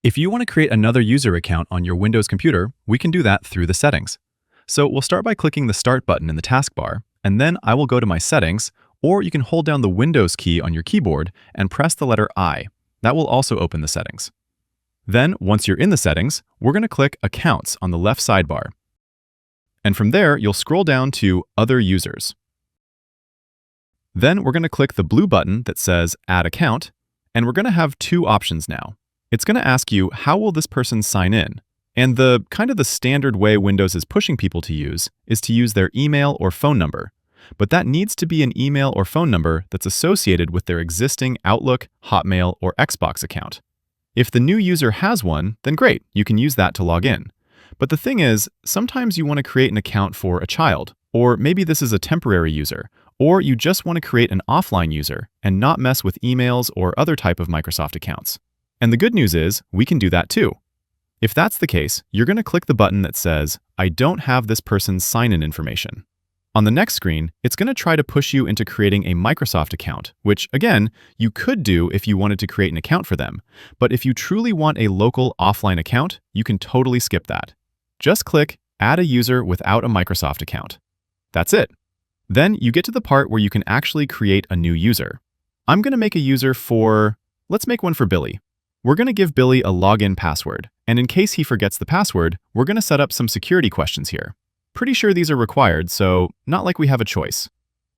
If you want to create another user account on your Windows computer, we can do that through the settings. So we'll start by clicking the Start button in the taskbar, and then I will go to my settings, or you can hold down the Windows key on your keyboard and press the letter I. That will also open the settings. Then, once you're in the settings, we're going to click Accounts on the left sidebar. And from there, you'll scroll down to Other Users. Then we're going to click the blue button that says Add Account, and we're going to have two options now. It's going to ask you, how will this person sign in? And the standard way Windows is pushing people to use is to use their email or phone number. But that needs to be an email or phone number that's associated with their existing Outlook, Hotmail, or Xbox account. If the new user has one, then great, you can use that to log in. But the thing is, sometimes you want to create an account for a child, or maybe this is a temporary user, or you just want to create an offline user and not mess with emails or other type of Microsoft accounts. And the good news is, we can do that too. If that's the case, you're going to click the button that says, I don't have this person's sign-in information. On the next screen, it's going to try to push you into creating a Microsoft account, which, again, you could do if you wanted to create an account for them. But if you truly want a local offline account, you can totally skip that. Just click Add a user without a Microsoft account. That's it. Then you get to the part where you can actually create a new user. I'm going to make a user let's make one for Billy. We're going to give Billy a login password, and in case he forgets the password, we're going to set up some security questions here. Pretty sure these are required, so not like we have a choice.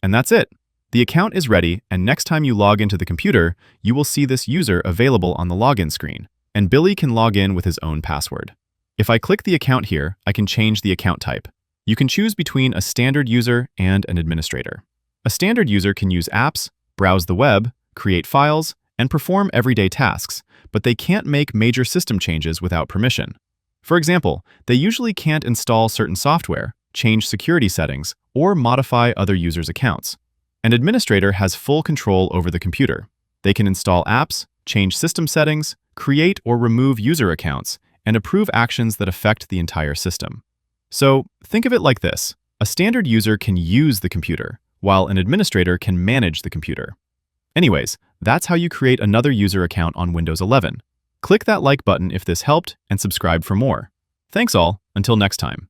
And that's it. The account is ready, and next time you log into the computer, you will see this user available on the login screen, and Billy can log in with his own password. If I click the account here, I can change the account type. You can choose between a standard user and an administrator. A standard user can use apps, browse the web, create files, and perform everyday tasks, but they can't make major system changes without permission. For example, they usually can't install certain software, change security settings, or modify other users' accounts. An administrator has full control over the computer. They can install apps, change system settings, create or remove user accounts, and approve actions that affect the entire system. So think of it like this. A standard user can use the computer, while an administrator can manage the computer. Anyways, that's how you create another user account on Windows 11. Click that like button if this helped and subscribe for more. Thanks all, until next time.